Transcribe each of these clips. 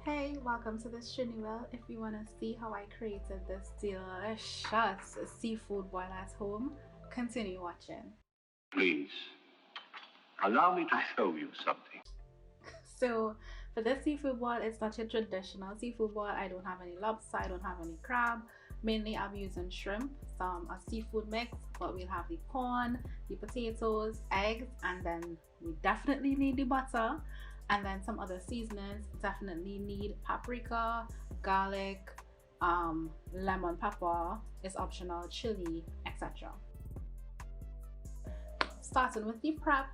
Hey, welcome to the thistriniwill. If you want to see how I created this delicious seafood boil at home, continue watching. Please, allow me to show you something. So for this seafood boil, it's such a traditional seafood boil. I don't have any lobster, I don't have any crab. Mainly I'm using shrimp, a seafood mix, but we'll have the corn, the potatoes, eggs, and then we definitely need the butter, and then some other seasonings. Definitely need paprika, garlic, lemon pepper, it's optional, chili, etc. Starting with the prep,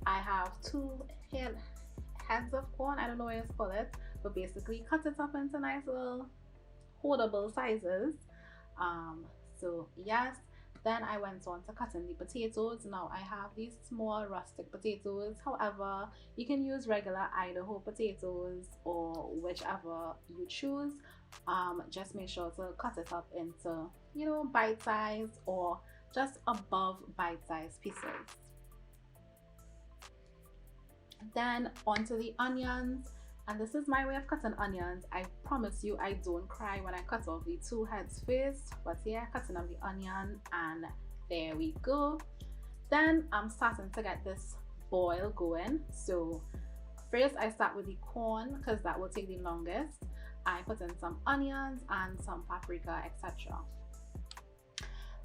I have two heads of corn. I don't know what you call it, but basically cut it up into nice little holdable sizes. So yes, then I went on to cutting the potatoes. Now I have these small rustic potatoes. However, you can use regular Idaho potatoes or whichever you choose. Just make sure to cut it up into, bite size or just above bite size pieces. Then onto the onions, and this is my way of cutting onions. I promise you I don't cry when I cut off the two heads first, but yeah, cutting off the onion, and there we go. Then I'm starting to get this boil going. So first I start with the corn because that will take the longest. I put in some onions and some paprika, etc.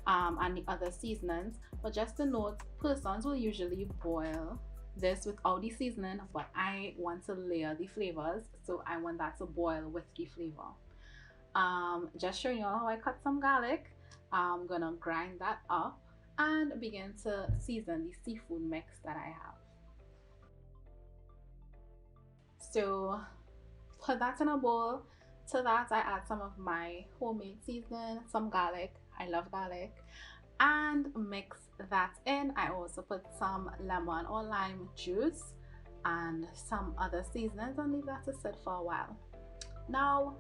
And the other seasonings. But just to note, persons will usually boil this without the seasoning, but I want to layer the flavors, so I want that to boil with the flavor. Just showing you all how I cut some garlic. I'm gonna grind that up and begin to season the seafood mix that I have. So put that in a bowl. To that I add some of my homemade seasoning, some garlic, I love garlic, and mix that in. I also put some lemon or lime juice and some other seasonings and leave that to sit for a while. Now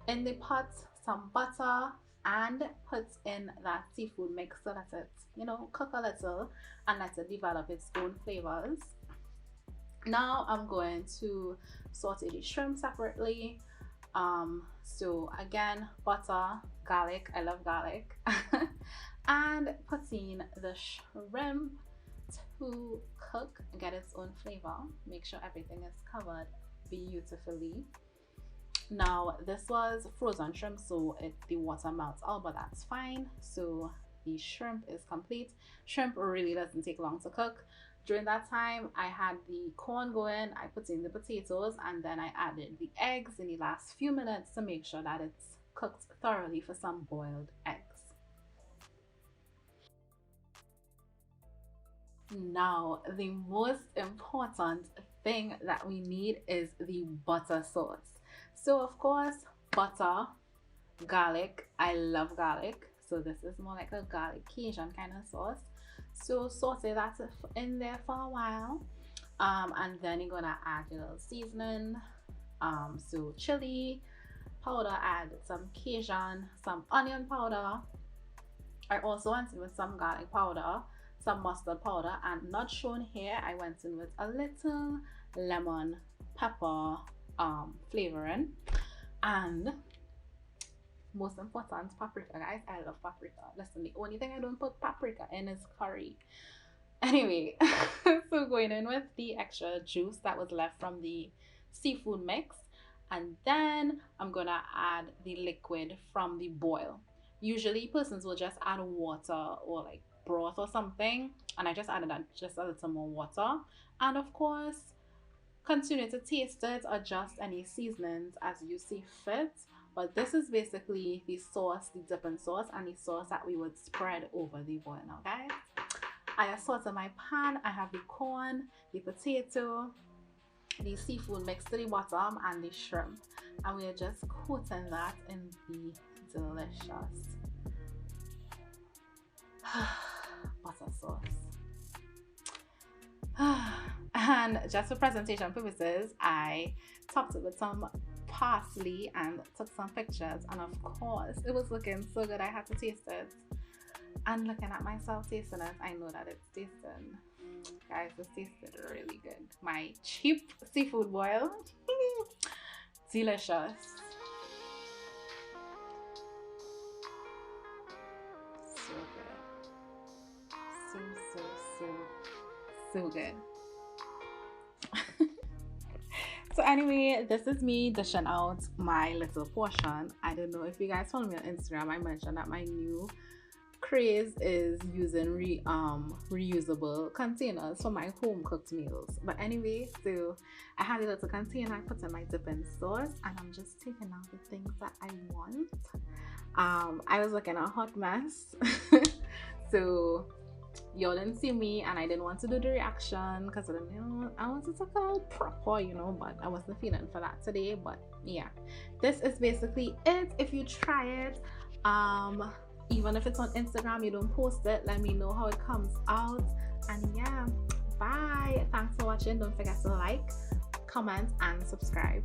in the pot, some butter, and put in that seafood mix so that it cook a little and let it develop its own flavors. Now I'm going to saute the shrimp separately. So again, butter, garlic, I love garlic, and putting the shrimp to cook, get its own flavor. Make sure everything is covered beautifully. Now this was frozen shrimp, so the water melts out, but that's fine. So the shrimp is complete. Shrimp really doesn't take long to cook. During that time I had the corn going, I put in the potatoes, and then I added the eggs in the last few minutes to make sure that it's cooked thoroughly for some boiled eggs. Now the most important thing that we need is the butter sauce. So of course, butter, garlic, I love garlic, so this is more like a garlic Cajun kind of sauce. So saute that in there for a while, and then you're gonna add your little seasoning, so chili powder, add some Cajun, some onion powder. I also went in with some garlic powder, some mustard powder, and not shown here, I went in with a little lemon pepper flavoring, and most important, paprika, guys. I love paprika. Listen, the only thing I don't put paprika in is curry. Anyway, so going in with the extra juice that was left from the seafood mix, and then I'm gonna add the liquid from the boil. Usually persons will just add water or like broth or something, and I just added just a little more water, and of course continue to taste it, adjust any seasonings as you see fit. But this is basically the sauce, the dipping sauce, and the sauce that we would spread over the boil. Now guys, I have sauce in my pan. I have the corn, the potato, the seafood mixed to the bottom, and the shrimp, and we are just coating that in the delicious butter sauce. And just for presentation purposes, I topped it with some parsley and took some pictures, and of course it was looking so good I had to taste it. And looking at myself tasting it, I know that it's tasting, guys, this tasted really good. My cheap seafood boil delicious. So good. So good. So anyway, this is me dishing out my little portion. I don't know if you guys follow me on Instagram. I mentioned that my new craze is using reusable containers for my home cooked meals. But anyway, so I had a little container. I put in my dipping sauce, and I'm just taking out the things that I want. I was looking a hot mess. So y'all didn't see me, and I didn't want to do the reaction because I wanted to feel proper, but I wasn't feeling for that today. But yeah, this is basically it. If you try it, even if it's on Instagram, you don't post it, let me know how it comes out. And yeah, bye. Thanks for watching. Don't forget to like, comment, and subscribe.